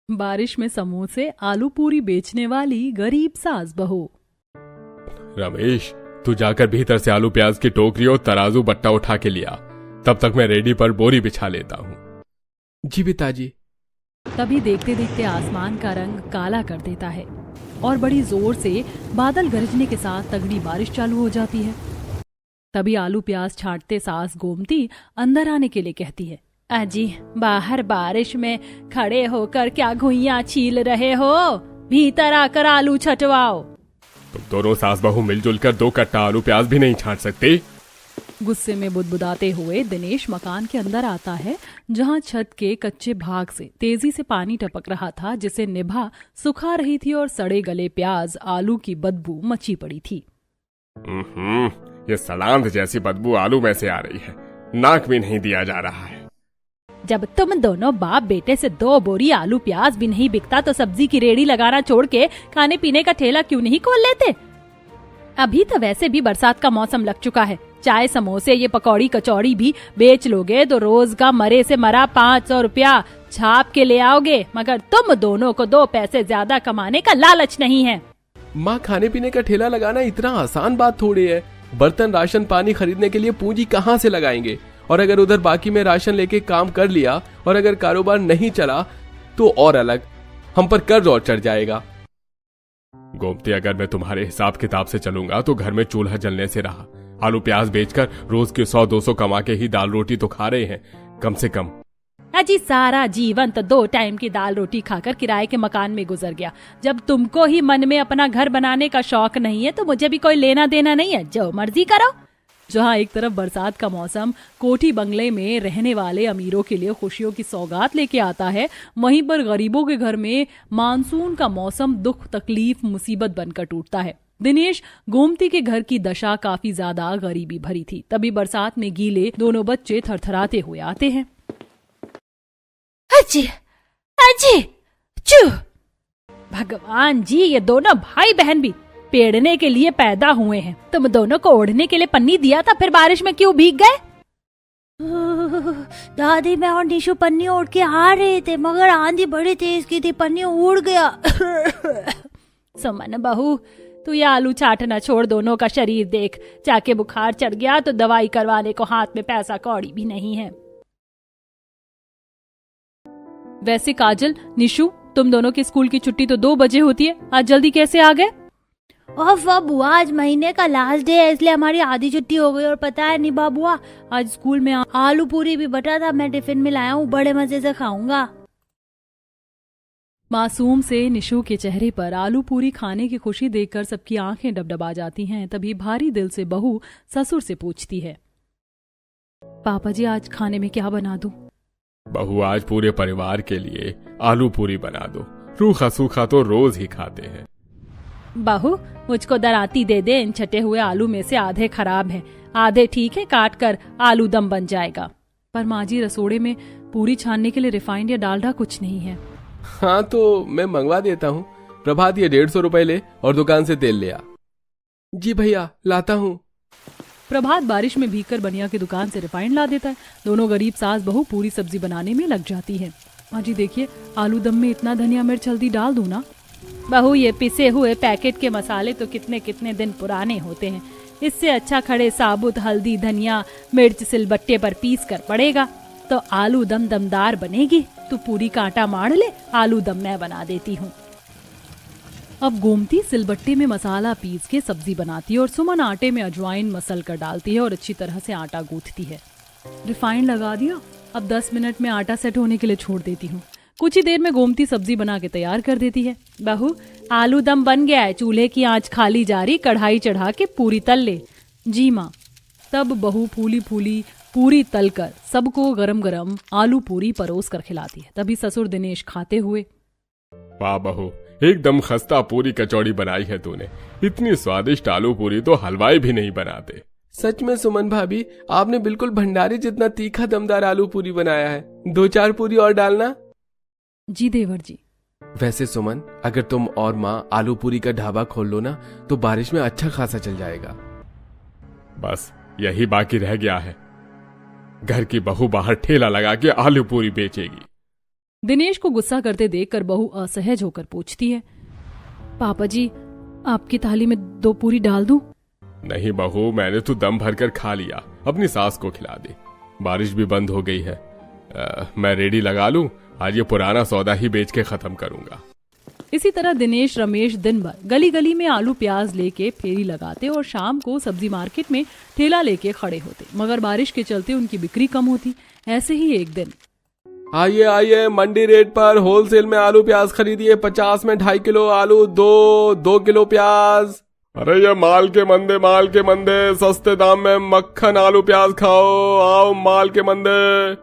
बारिश में समोसे आलू पूरी बेचने वाली गरीब सास बहू। रमेश, तू जाकर भीतर से आलू प्याज की टोकरी और तराजू बट्टा उठा के लिया। तब तक मैं रेडी पर बोरी बिछा लेता हूँ। जी पिताजी। तभी देखते देखते आसमान का रंग काला कर देता है और बड़ी जोर से बादल गरजने के साथ तगड़ी बारिश चालू हो जाती है। तभी आलू प्याज छांटते सास गोमती अंदर आने के लिए कहती है, अजी बाहर बारिश में खड़े होकर क्या घुइयां छील रहे हो? भीतर आकर आलू छटवाओ। तुम दोनों सास बहू मिलजुल कर 2 कट्टा आलू प्याज भी नहीं छांट सकते? गुस्से में बुदबुदाते हुए दिनेश मकान के अंदर आता है, जहां छत के कच्चे भाग से तेजी से पानी टपक रहा था, जिसे निभा सुखा रही थी और सड़े गले प्याज आलू की बदबू मची पड़ी थी। ये सलांध जैसी बदबू आलू में से आ रही है, नाक भी नहीं दिया जा रहा है। जब तुम दोनों बाप बेटे से 2 बोरी आलू प्याज भी नहीं बिकता तो सब्जी की रेड़ी लगाना छोड़ के खाने पीने का ठेला क्यों नहीं खोल लेते? अभी तो वैसे भी बरसात का मौसम लग चुका है। चाय समोसे ये पकौड़ी कचौड़ी भी बेच लोगे तो रोज का मरे से मरा 500 रुपया छाप के ले आओगे, मगर तुम दोनों को 2 पैसे ज्यादा कमाने का लालच नहीं है। माँ, खाने पीने का ठेला लगाना इतना आसान बात थोड़ी है। बर्तन राशन पानी खरीदने के लिए पूंजी कहाँ से लगाएंगे? और अगर उधर बाकी में राशन लेके काम कर लिया और अगर कारोबार नहीं चला तो और अलग, हम पर कर्ज और चढ़ जाएगा। गोमती, अगर मैं तुम्हारे हिसाब किताब से चलूंगा तो घर में चूल्हा जलने से रहा। आलू प्याज बेचकर रोज के 100-200 कमा के ही दाल रोटी तो खा रहे हैं कम से कम। अजी सारा जीवन तो 2 टाइम की दाल रोटी खाकर किराए के मकान में गुजर गया। जब तुमको ही मन में अपना घर बनाने का शौक नहीं है तो मुझे भी कोई लेना देना नहीं है, जो मर्जी करो। जहाँ एक तरफ बरसात का मौसम कोठी बंगले में रहने वाले अमीरों के लिए खुशियों की सौगात लेके आता है, वहीं पर गरीबों के घर में मानसून का मौसम दुख तकलीफ मुसीबत बनकर टूटता है। दिनेश गोमती के घर की दशा काफी ज्यादा गरीबी भरी थी। तभी बरसात में गीले दोनों बच्चे थरथराते हुए आते हैं। अजी, अजी, चू! भगवान जी, ये दोनों भाई बहन भी पेड़ने के लिए पैदा हुए हैं। तुम दोनों को ओढ़ने के लिए पन्नी दिया था, फिर बारिश में क्यों भीग गए? दादी, मैं और निशु पन्नी ओढ़ के आ रहे थे, मगर आंधी बड़ी तेज की थी, पन्नी उड़ गया। सुमन बहू, तू ये आलू चाटना छोड़, दोनों का शरीर देख। जाके बुखार चढ़ गया तो दवाई करवाने को हाथ में पैसा कौड़ी भी नहीं है। वैसे काजल, निशु, तुम दोनों की स्कूल की छुट्टी तो 2 बजे होती है, आज जल्दी कैसे आ गए? बुआ, आज महीने का लास्ट डे है, इसलिए हमारी आधी छुट्टी हो गई। और पता है निभा बुआ, आज स्कूल में आलू पूरी भी बटा था, मैं टिफिन में लाया हूँ, बड़े मजे से खाऊंगा। मासूम से निशु के चेहरे पर आलू पूरी खाने की खुशी देखकर सबकी आंखें डबडबा जाती हैं। तभी भारी दिल से बहू ससुर से पूछती है, पापा जी आज खाने में क्या बना दूं? बहू, आज पूरे परिवार के लिए आलू पूरी बना दो। रूखा सूखा तो रोज ही खाते हैं। बहू, मुझको दराती दे दे। इन छटे हुए आलू में से आधे खराब हैं, आधे ठीक है, काट कर आलू दम बन जाएगा। पर माँ जी, रसोड़े में पूरी छानने के लिए रिफाइंड या डालडा कुछ नहीं है। हाँ तो मैं मंगवा देता हूँ। प्रभात, ये 150 रुपए ले और दुकान से तेल ले आ। जी भैया, लाता हूँ। प्रभात बारिश में भीगकर बनिया की दुकान से रिफाइंड ला देता है। दोनों गरीब सास बहू पूरी सब्जी बनाने में लग जाती है। माँ जी देखिए, आलू दम में इतना धनिया मिर्च हल्दी डाल दूं ना? बहू, ये पिसे हुए पैकेट के मसाले तो कितने कितने दिन पुराने होते हैं। इससे अच्छा खड़े साबुत हल्दी धनिया मिर्च सिलबट्टे पर पीस कर पड़ेगा तो आलू दम दमदार बनेगी। तू पूरी का आटा मार ले, आलू दम मैं बना देती हूँ। अब गोमती सिलबट्टे में मसाला पीस के सब्जी बनाती है और सुमन आटे में अजवाइन मसल कर डालती है और अच्छी तरह से आटा गूंथती है। रिफाइंड लगा दिया, अब 10 मिनट में आटा सेट होने के लिए छोड़ देती हूँ। कुछ ही देर में गोमती सब्जी बना के तैयार कर देती है। बहू, आलू दम बन गया है, चूल्हे की आंच खाली जा रही, कढ़ाई चढ़ा के पूरी तल ले। जी माँ। तब बहू फूली फूली पूरी तल कर सबको गरम गरम आलू पूरी परोस कर खिलाती है। तभी ससुर दिनेश खाते हुए, वाह बहू, एकदम खस्ता पूरी कचौड़ी बनाई है तूने। इतनी स्वादिष्ट आलू पूरी तो हलवाई भी नहीं बनाते। सच में सुमन भाभी, आपने बिल्कुल भंडारी जितना तीखा दमदार आलू पूरी बनाया है। 2-4 पूरी और डालना। जी देवर जी। वैसे सुमन, अगर तुम और माँ आलू पूरी का ढाबा खोल लो ना तो बारिश में अच्छा खासा चल जाएगा। बस यही बाकी रह गया है। घर की बहू बाहर ठेला लगा के आलू पूरी बेचेगी। दिनेश को गुस्सा करते देखकर बहू असहज होकर पूछती है, पापा जी आपकी थाली में 2 पूरी डाल दूं? नहीं बहू, मैंने तो दम भरकर खा लिया, अपनी सास को खिला दे। बारिश भी बंद हो गई है। मैं रेडी लगा लूं, आज ये पुराना सौदा ही बेच के खत्म करूंगा। इसी तरह दिनेश रमेश दिन भर गली गली में आलू प्याज लेके फेरी लगाते और शाम को सब्जी मार्केट में ठेला लेके खड़े होते, मगर बारिश के चलते उनकी बिक्री कम होती। ऐसे ही एक दिन, आइए आइए, मंडी रेट पर होलसेल में आलू प्याज खरीदिए। 50 में 2.5 किलो आलू, 2 किलो प्याज। अरे ये माल के मंदे, सस्ते दाम में मक्खन आलू प्याज खाओ, आओ माल के मंदे।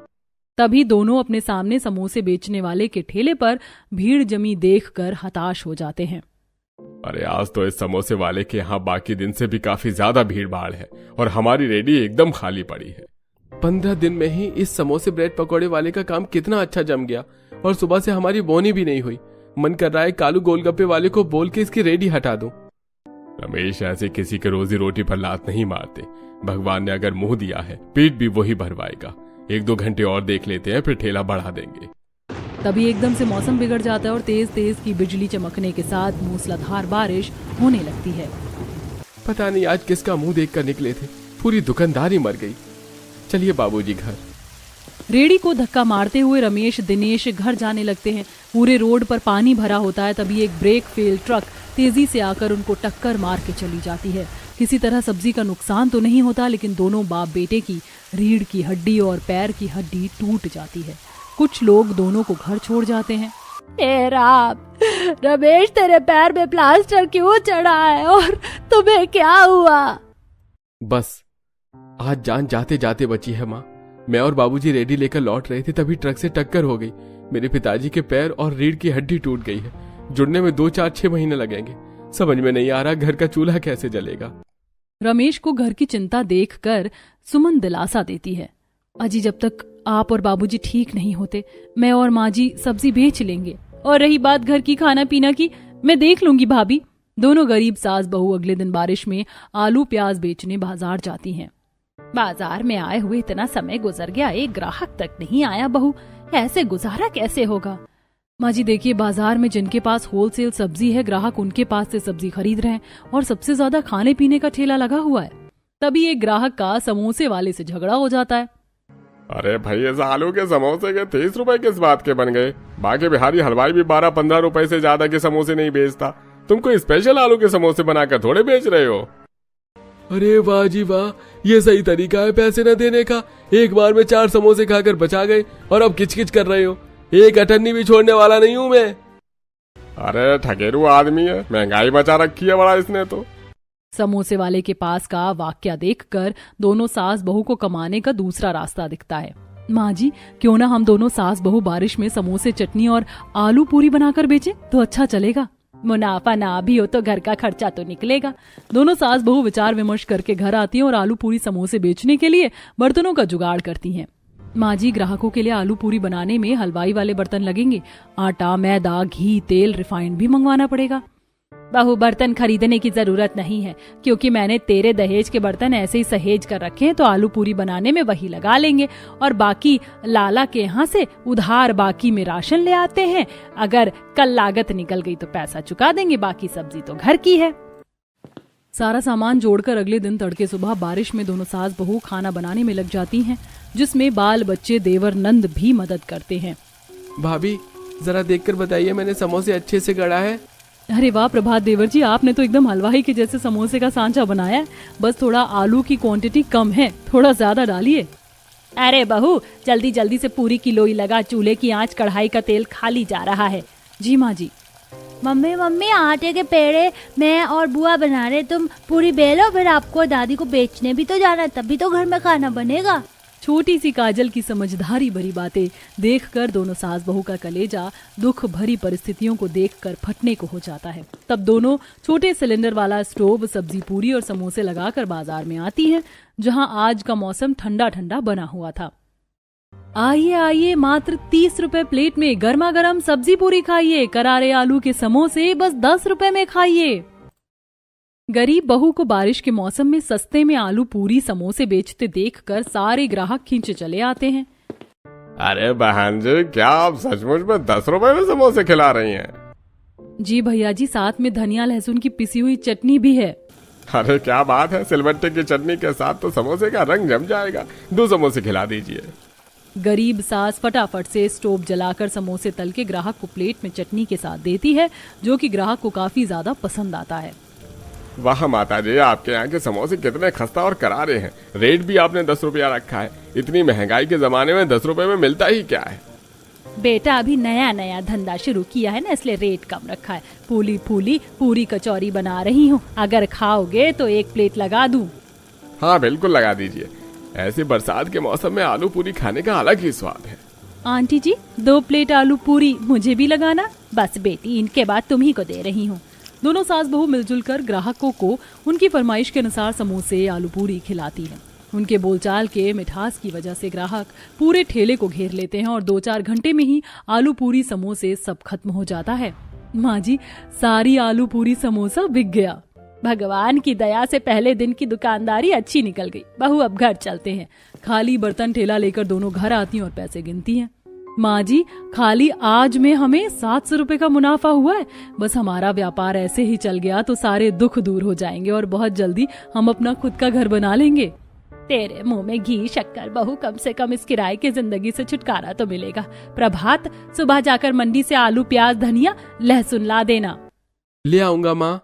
तभी दोनों अपने सामने समोसे बेचने वाले के ठेले पर भीड़ जमी देखकर हताश हो जाते हैं। अरे आज तो इस समोसे वाले के यहाँ बाकी दिन से भी काफी ज्यादा भीड़ भाड़ है और हमारी रेडी एकदम खाली पड़ी है। 15 दिन में ही इस समोसे ब्रेड पकौड़े वाले का काम कितना अच्छा जम गया और सुबह से हमारी बोनी भी नहीं हुई। मन कर रहा है कालू गोलगप्पे वाले को बोल के इसकी रेडी हटा दूं। रमेश, ऐसे किसी के रोजी रोटी पर लात नहीं मारते। भगवान ने अगर मुंह दिया है, पेट भी वही भरवाएगा। 1-2 घंटे और देख लेते हैं, फिर ठेला बढ़ा देंगे। तभी एकदम से मौसम बिगड़ जाता है और तेज तेज की बिजली चमकने के साथ मूसलाधार बारिश होने लगती है। पता नहीं आज किसका मुंह देखकर निकले थे, पूरी दुकानदारी मर गई। चलिए बाबूजी घर। रेडी को धक्का मारते हुए रमेश दिनेश घर जाने लगते हैं। पूरे रोड पर पानी भरा होता है। तभी एक ब्रेक फेल ट्रक तेजी से आकर उनको टक्कर मार के चली जाती है। किसी तरह सब्जी का नुकसान तो नहीं होता, लेकिन दोनों बाप बेटे की रीढ़ की हड्डी और पैर की हड्डी टूट जाती है। कुछ लोग दोनों को घर छोड़ जाते हैं। हे राम, रमेश तेरे पैर में प्लास्टर क्यों चढ़ा है और तुम्हें क्या हुआ? बस आज जान जाते जाते बची है माँ। मैं और बाबूजी रेडी लेकर लौट रहे थे, तभी ट्रक से टक्कर हो गई। मेरे पिताजी के पैर और रीढ़ की हड्डी टूट गई है। जुड़ने में 2-4-6 महीने लगेंगे। समझ में नहीं आ रहा घर का चूल्हा कैसे जलेगा। रमेश को घर की चिंता देखकर सुमन दिलासा देती है, अजी जब तक आप और बाबूजी ठीक नहीं होते, मैं और माँ जी सब्जी बेच लेंगे। और रही बात घर की खाना पीना की, मैं देख लूंगी भाभी। दोनों गरीब सास बहू अगले दिन बारिश में आलू प्याज बेचने बाजार जाती हैं। बाजार में आए हुए इतना समय गुजर गया, एक ग्राहक तक नहीं आया। बहू, ऐसे गुजारा कैसे होगा? माँ जी देखिए, बाजार में जिनके पास होलसेल सब्जी है, ग्राहक उनके पास से सब्जी खरीद रहे हैं और सबसे ज्यादा खाने पीने का ठेला लगा हुआ है। तभी एक ग्राहक का समोसे वाले से झगड़ा हो जाता है। अरे भाई, इस आलू के समोसे के 30 रुपए किस बात के बन गए? बाकी बिहारी हलवाई भी 12-15 रुपए से ज्यादा के समोसे नहीं बेचता। तुम कोई स्पेशल आलू के समोसे बनाकर थोड़े बेच रहे हो? अरे वाह जी वाह, ये सही तरीका है पैसे न देने का। एक बार में 4 समोसे खाकर बचा गए और अब किचकिच कर रहे हो। एक अठन्नी भी छोड़ने वाला नहीं हूँ मैं। अरे ठगेरू आदमी है, महंगाई मचा रखी है बड़ा इसने तो। समोसे वाले के पास का वाक्या देखकर दोनों सास बहू को कमाने का दूसरा रास्ता दिखता है। माँ जी, क्यों ना हम दोनों सास बहू बारिश में समोसे, चटनी और आलू पूरी बनाकर बेचें तो अच्छा चलेगा। मुनाफा ना भी हो तो घर का खर्चा तो निकलेगा। दोनों सास बहू विचार विमर्श करके घर आती हैं और आलू पूरी समोसे बेचने के लिए बर्तनों का जुगाड़ करती हैं। माँ जी, ग्राहकों के लिए आलू पूरी बनाने में हलवाई वाले बर्तन लगेंगे। आटा, मैदा, घी, तेल, रिफाइंड भी मंगवाना पड़ेगा। बहू, बर्तन खरीदने की जरूरत नहीं है, क्योंकि मैंने तेरे दहेज के बर्तन ऐसे ही सहेज कर रखे हैं, तो आलू पूरी बनाने में वही लगा लेंगे और बाकी लाला के यहाँ से उधार बाकी में राशन ले आते हैं। अगर कल लागत निकल गई तो पैसा चुका देंगे, बाकी सब्जी तो घर की है। सारा सामान जोड़कर अगले दिन तड़के सुबह बारिश में दोनों सास बहू खाना बनाने में लग जाती हैं, जिसमें बाल बच्चे देवर नंद भी मदद करते हैं। भाभी जरा देखकर बताइए, मैंने समोसे अच्छे से गढ़ा है? अरे वाह प्रभात देवर जी, आपने तो एकदम हलवाई के जैसे समोसे का सांचा बनाया है। बस थोड़ा आलू की क्वांटिटी कम है, थोड़ा ज्यादा डालिए। अरे बहू, जल्दी जल्दी से पूरी किलो ही लगा, चूल्हे की आंच, कढ़ाई का तेल खाली जा रहा है। जी माँ जी। मम्मी आटे के पेड़े मैं और बुआ बना रहे, तुम पूरी बेलो, फिर आपको दादी को बेचने भी तो जाना है, तभी तो घर में खाना बनेगा। छोटी सी काजल की समझदारी भरी बातें देखकर दोनों सास बहू का कलेजा दुख भरी परिस्थितियों को देखकर फटने को हो जाता है। तब दोनों छोटे सिलेंडर वाला स्टोव, सब्जी पूरी और समोसे लगाकर बाजार में आती हैं, जहां आज का मौसम ठंडा ठंडा बना हुआ था। आइए आइए, मात्र 30 रुपए प्लेट में गर्मा गर्म सब्जी पूरी खाइए, करारे आलू के समोसे बस 10 रुपए में खाइए। गरीब बहू को बारिश के मौसम में सस्ते में आलू पूरी समोसे बेचते देखकर सारे ग्राहक खींचे चले आते हैं। अरे बहन जी, क्या आप सचमुच में 10 रुपए में समोसे खिला रही हैं? जी भैया जी, साथ में धनिया लहसुन की पिसी हुई चटनी भी है। अरे क्या बात है, सिलबट्टे की चटनी के साथ तो समोसे का रंग जम जाएगा। 2 समोसे खिला दीजिए। गरीब सास फटाफट से स्टोव जलाकर समोसे तल के ग्राहक को प्लेट में चटनी के साथ देती है, जो कि ग्राहक को काफी ज्यादा पसंद आता है। वाह माता जी, आपके यहाँ के समोसे कितने खस्ता और करारे हैं। रेट भी आपने 10 रुपया रखा है। इतनी महंगाई के जमाने में 10 रुपए में मिलता ही क्या है। बेटा अभी नया नया धंधा शुरू किया है ना, इसलिए रेट कम रखा है। फूली फूली पूरी कचौरी बना रही हूँ, अगर खाओगे तो 1 प्लेट लगा दूं। हाँ बिल्कुल लगा दीजिए। ऐसी बरसात के मौसम में आलू पूरी खाने का अलग ही स्वाद है। आंटी जी 2 प्लेट आलू पूरी मुझे भी लगाना। बस बेटी, इनके बाद तुम्ही को दे रही हूँ। दोनों सास बहू मिलजुल कर ग्राहकों को उनकी फरमाइश के अनुसार समोसे आलू पूरी खिलाती हैं। उनके बोलचाल के मिठास की वजह से ग्राहक पूरे ठेले को घेर लेते हैं और 2-4 घंटे में ही आलू पूरी समोसे सब खत्म हो जाता है। माँ जी, सारी आलू पूरी समोसा बिक गया। भगवान की दया से पहले दिन की दुकानदारी अच्छी निकल गई। बहू अब घर चलते हैं। खाली बर्तन ठेला लेकर दोनों घर आती हैं और पैसे गिनती हैं। माँ जी, खाली आज में हमें 700 रुपए का मुनाफा हुआ है। बस हमारा व्यापार ऐसे ही चल गया तो सारे दुख दूर हो जाएंगे और बहुत जल्दी हम अपना खुद का घर बना लेंगे। तेरे मुंह में घी शक्कर बहू, कम से कम इस किराए की जिंदगी से छुटकारा तो मिलेगा। प्रभात, सुबह जाकर मंडी से आलू प्याज धनिया लहसुन ला देना। ले आऊंगा माँ।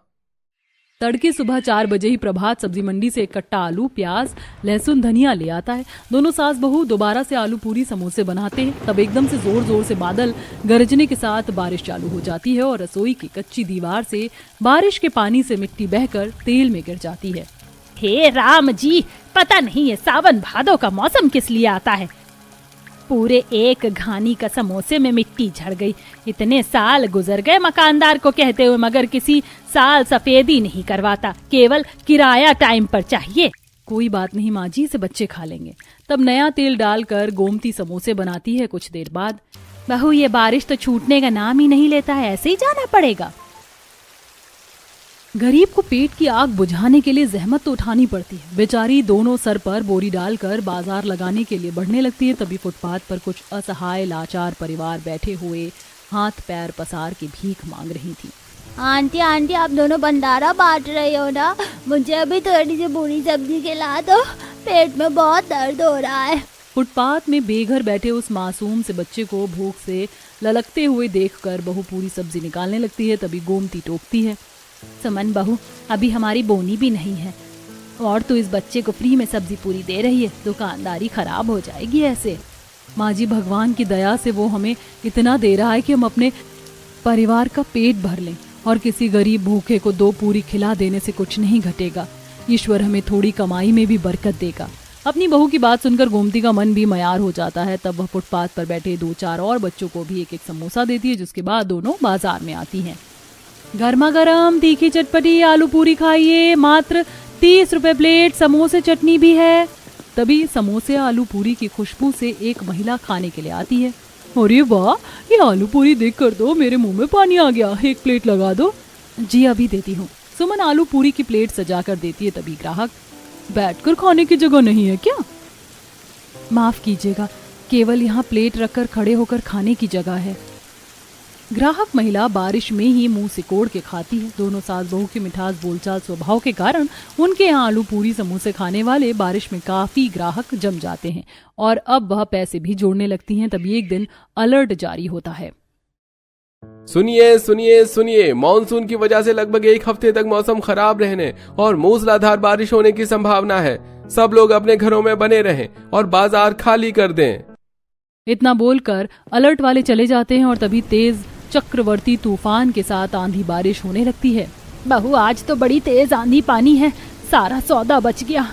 तड़के सुबह 4 बजे ही प्रभात सब्जी मंडी से 1 कट्टा आलू प्याज लहसुन धनिया ले आता है। दोनों सास बहू दोबारा से आलू पूरी समोसे बनाते हैं। तब एकदम से जोर जोर से बादल गरजने के साथ बारिश चालू हो जाती है और रसोई की कच्ची दीवार से बारिश के पानी से मिट्टी बहकर तेल में गिर जाती है। हे राम जी, पता नहीं है सावन भादो का मौसम किस लिए आता है। पूरे 1 घानी का समोसे में मिट्टी झड़ गई। इतने साल गुजर गए मकानदार को कहते हुए, मगर किसी साल सफेदी नहीं करवाता। केवल किराया टाइम पर चाहिए। कोई बात नहीं माँ जी, इसे बच्चे खा लेंगे। तब नया तेल डालकर गोमती समोसे बनाती है। कुछ देर बाद, बहू ये बारिश तो छूटने का नाम ही नहीं लेता है, ऐसे ही जाना पड़ेगा। गरीब को पेट की आग बुझाने के लिए जहमत तो उठानी पड़ती है। बेचारी दोनों सर पर बोरी डालकर बाजार लगाने के लिए बढ़ने लगती है। तभी फुटपाथ पर कुछ असहाय लाचार परिवार बैठे हुए हाथ पैर पसार के भीख मांग रही थी। आंटी आंटी, आप दोनों भंडारा बांट रहे हो ना? मुझे अभी थोड़ी सी पूरी सब्जी खिला दो, पेट में बहुत दर्द हो रहा है। फुटपाथ में बेघर बैठे उस मासूम से बच्चे को भूख से ललकते हुए देखकर बहू पूरी सब्जी निकालने लगती है। तभी गोमती टोकती है, सुमन बहू, अभी हमारी बोनी भी नहीं है और तू इस बच्चे को फ्री में सब्जी पूरी दे रही है। दुकानदारी खराब हो जाएगी ऐसे। माँ जी, भगवान की दया से वो हमें इतना दे रहा है कि हम अपने परिवार का पेट भर लें और किसी गरीब भूखे को 2 पूरी खिला देने से कुछ नहीं घटेगा। ईश्वर हमें थोड़ी कमाई में भी बरकत देगा। अपनी बहू की बात सुनकर गोमती का मन भी मयार हो जाता है। तब वह फुटपाथ पर बैठे 2-4 और बच्चों को भी 1-1 समोसा देती है, जिसके बाद दोनों बाजार में आती हैं। गर्मा गर्म तीखी चटपटी आलू पूरी खाइए, मात्र 30 रुपए प्लेट, समोसे चटनी भी है। तभी समोसे आलू पूरी की खुशबू से एक महिला खाने के लिए आती है। अरे वाह, ये आलू पूरी देखकर तो मेरे मुंह में पानी आ गया। 1 प्लेट लगा दो। जी अभी देती हूँ। सुमन आलू पूरी की प्लेट सजा कर देती है। तभी ग्राहक, बैठकर खाने की जगह नहीं है क्या? माफ कीजिएगा, केवल यहाँ प्लेट रखकर खड़े होकर खाने की जगह है। ग्राहक महिला बारिश में ही मुंह सिकोड़ के खाती है। दोनों सास बहू की मिठास बोलचाल स्वभाव के कारण उनके यहाँ आलू पूरी समोसे खाने वाले बारिश में काफी ग्राहक जम जाते हैं और अब वह पैसे भी जोड़ने लगती हैं। तभी एक दिन अलर्ट जारी होता है। सुनिए सुनिए सुनिए, मानसून की वजह से लगभग 1 हफ्ते तक मौसम खराब रहने और मूसलाधार बारिश होने की संभावना है। सब लोग अपने घरों में बने रहें और बाजार खाली कर दें। इतना बोलकर अलर्ट वाले चले जाते हैं और तभी तेज चक्रवर्ती तूफान के साथ आंधी बारिश होने लगती है। बहू, आज तो बड़ी तेज आंधी पानी है, सारा सौदा बच गया।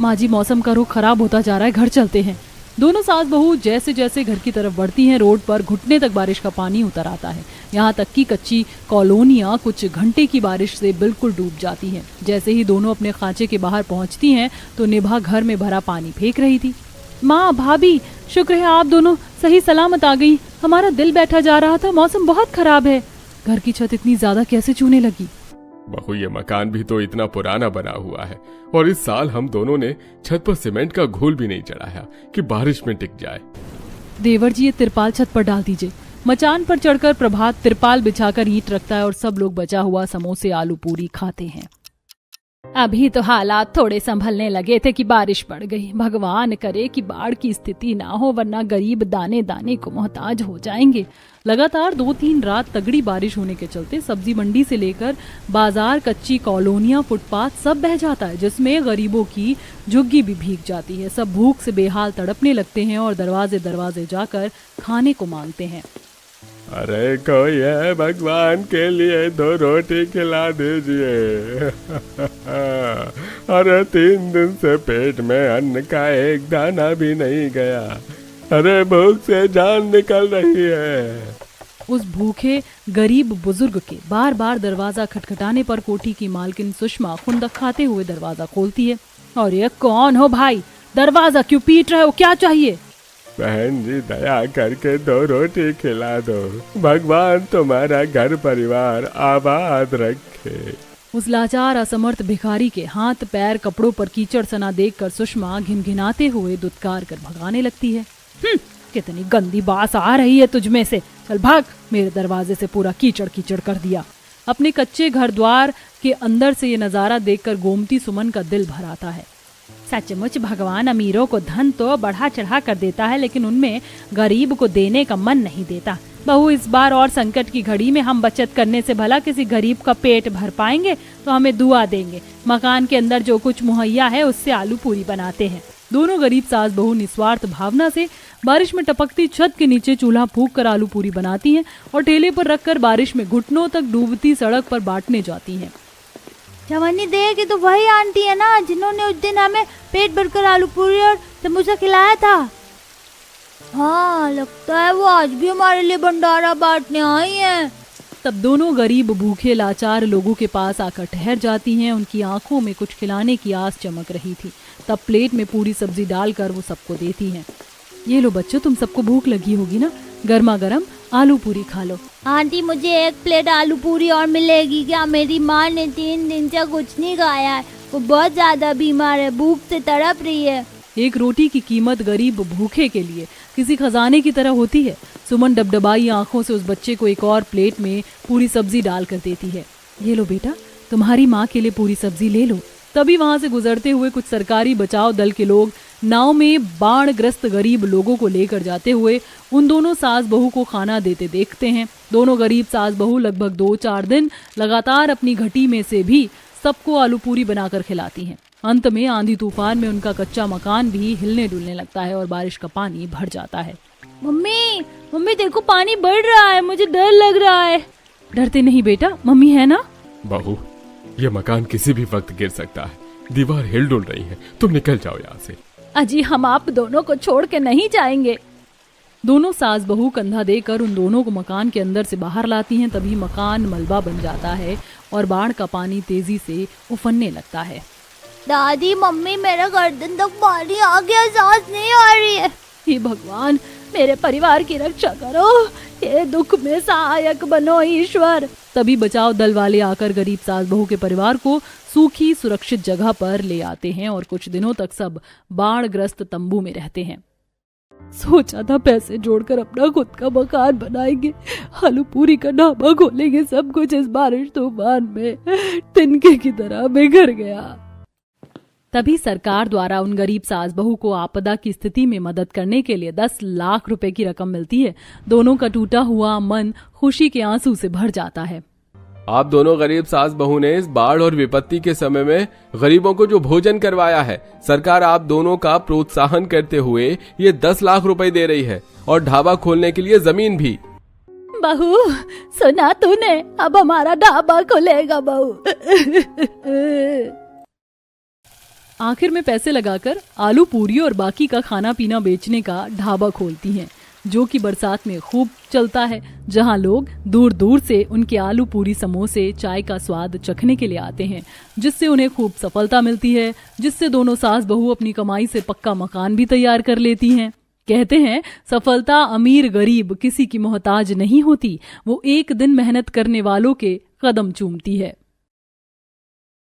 माँ जी, मौसम का रुख खराब होता जा रहा है, घर चलते हैं। दोनों सास बहू जैसे जैसे घर की तरफ बढ़ती हैं, रोड पर घुटने तक बारिश का पानी उतर आता है। यहाँ तक कि कच्ची कॉलोनियाँ कुछ घंटे की बारिश से बिल्कुल डूब जाती हैं। जैसे ही दोनों अपने खांचे के बाहर पहुँचती हैं तो निभा घर में भरा पानी फेंक रही थी। माँ, भाभी, शुक्र है आप दोनों सही सलामत आ गई। हमारा दिल बैठा जा रहा था, मौसम बहुत खराब है। घर की छत इतनी ज्यादा कैसे चूने लगी? बहू, ये मकान भी तो इतना पुराना बना हुआ है और इस साल हम दोनों ने छत पर सीमेंट का घोल भी नहीं चढ़ाया कि बारिश में टिक जाए। देवर जी ये तिरपाल छत पर डाल दीजिए। मचान पर चढ़कर प्रभात तिरपाल बिछाकर ईंट रखता है और सब लोग बचा हुआ समोसे आलू पूरी खाते हैं। अभी तो हालात थोड़े संभलने लगे थे कि बारिश पड़ गई। भगवान करे कि बाढ़ की स्थिति ना हो, वरना गरीब दाने दाने को मोहताज हो जाएंगे। लगातार 2-3 रात तगड़ी बारिश होने के चलते सब्जी मंडी से लेकर बाजार, कच्ची कॉलोनियां, फुटपाथ सब बह जाता है, जिसमें गरीबों की झुग्गी भी भीग जाती है। सब भूख से बेहाल तड़पने लगते हैं और दरवाजे दरवाजे जाकर खाने को मांगते हैं। अरे कोई है, भगवान के लिए 2 रोटी खिला दीजिए। अरे 3 दिन से पेट में अन्न का एक दाना भी नहीं गया। अरे भूख से जान निकल रही है। उस भूखे गरीब बुजुर्ग के बार बार दरवाजा खटखटाने पर कोठी की मालकिन सुषमा खुंदक खाते हुए दरवाजा खोलती है। और ये कौन हो भाई, दरवाजा क्यों पीट रहे हो, क्या चाहिए? बहन जी दया करके 2 रोटी खिला दो, भगवान तुम्हारा घर परिवार आबाद रखे। उस लाचार असमर्थ भिखारी के हाथ पैर कपड़ों पर कीचड़ सना देखकर सुषमा घिनघिनाते हुए दुत्कार कर भगाने लगती है। कितनी गंदी बास आ रही है तुझ में से, चल भाग, मेरे दरवाजे से पूरा कीचड़ कीचड़ कर दिया। अपने कच्चे घर द्वार के अंदर से ये नजारा देखकर गोमती सुमन का दिल भर आता है। सचमुच भगवान अमीरों को धन तो बढ़ा चढ़ा कर देता है, लेकिन उनमें गरीब को देने का मन नहीं देता। बहू, इस बार और संकट की घड़ी में हम बचत करने से भला किसी गरीब का पेट भर पाएंगे तो हमें दुआ देंगे। मकान के अंदर जो कुछ मुहैया है उससे आलू पूरी बनाते हैं। दोनों गरीब सास बहू निस्वार्थ भावना से बारिश में टपकती छत के नीचे चूल्हा फूंक कर आलू पूरी बनाती हैं और ठेले पर रखकर बारिश में घुटनों तक डूबती सड़क पर बांटने जाती हैं। जवानी दे कि तो वही आंटी है ना जिन्होंने उस दिन हमें पेट भरकर आलू पूरी और समोसा खिलाया था। हाँ, लगता है वो आज भी हमारे लिए भंडारा बांटने आई हैं। तब दोनों गरीब भूखे लाचार लोगों के पास आकर ठहर जाती हैं। उनकी आंखों में कुछ खिलाने की आस चमक रही थी। तब प्लेट में पूरी सब्जी डालकर वो सबको देती हैं। ये लो बच्चों, तुम सबको भूख लगी होगी ना, गर्मा गर्म आलू पूरी खा लो। आंटी, मुझे 1 प्लेट आलू पूरी और मिलेगी क्या? मेरी माँ ने 3 दिन से कुछ नहीं खाया है, वो बहुत ज्यादा बीमार है, भूख से तड़प रही है। 1 रोटी की कीमत गरीब भूखे के लिए किसी खजाने की तरह होती है। सुमन डबडबाई आंखों से उस बच्चे को एक और प्लेट में पूरी सब्जी डालकर देती है। ये लो बेटा, तुम्हारी माँ के लिए पूरी सब्जी ले लो। तभी वहां से गुजरते हुए कुछ सरकारी बचाव दल के लोग नाव में बाढ़ग्रस्त गरीब लोगों को लेकर जाते हुए उन दोनों सास बहू को खाना देते देखते हैं। दोनों गरीब सास बहू लगभग 2-4 दिन लगातार अपनी घटी में से भी सबको आलू पूरी बनाकर खिलाती हैं। अंत में आंधी तूफान में उनका कच्चा मकान भी हिलने डुलने लगता है और बारिश का पानी भर जाता है। मम्मी देखो, पानी बढ़ रहा है, मुझे डर लग रहा है। डरते नहीं बेटा, मम्मी है ना। बहू, ये मकान किसी भी वक्त गिर सकता है, दीवार हिल डुल रही है, तुम निकल जाओ यहाँ से। अजी, हम आप दोनों को छोड़ के नहीं जाएंगे। दोनों सास बहू कंधा देकर उन दोनों को मकान के अंदर से बाहर लाती हैं। तभी मकान मलबा बन जाता है और बाढ़ का पानी तेजी से उफनने लगता है। दादी, मम्मी, मेरा गर्दन तक पानी आ गया, सांस नहीं आ रही है। हे भगवान, मेरे परिवार की रक्षा करो, ये दुख में सहायक बनो ईश्वर। तभी बचाव दल वाले आकर गरीब सास बहू के परिवार को सूखी सुरक्षित जगह पर ले आते हैं और कुछ दिनों तक सब बाढ़ग्रस्त तंबू में रहते हैं। सोचा था पैसे जोड़कर अपना खुद का मकान बनाएंगे, आलू पूरी का ढाबा खोलेंगे, सब कुछ इस बारिश तूफान में तिनके की तरह बिखर गया। तभी सरकार द्वारा उन गरीब सास बहू को आपदा की स्थिति में मदद करने के लिए 10 लाख रुपए की रकम मिलती है। दोनों का टूटा हुआ मन खुशी के आंसू से भर जाता है। आप दोनों गरीब सास बहू ने इस बाढ़ और विपत्ति के समय में गरीबों को जो भोजन करवाया है, सरकार आप दोनों का प्रोत्साहन करते हुए ये 10 लाख रुपए दे रही है और ढाबा खोलने के लिए जमीन भी। बहू, सुना तूने, अब हमारा ढाबा खुलेगा बहू। आखिर में पैसे लगाकर आलू पूरी और बाकी का खाना पीना बेचने का ढाबा खोलती हैं, जो कि बरसात में खूब चलता है, जहां लोग दूर दूर से उनके आलू पूरी, समोसे, चाय का स्वाद चखने के लिए आते हैं, जिससे उन्हें खूब सफलता मिलती है, जिससे दोनों सास बहू अपनी कमाई से पक्का मकान भी तैयार कर लेती हैं। कहते हैं, सफलता अमीर गरीब किसी की मोहताज नहीं होती, वो एक दिन मेहनत करने वालों के कदम चूमती है।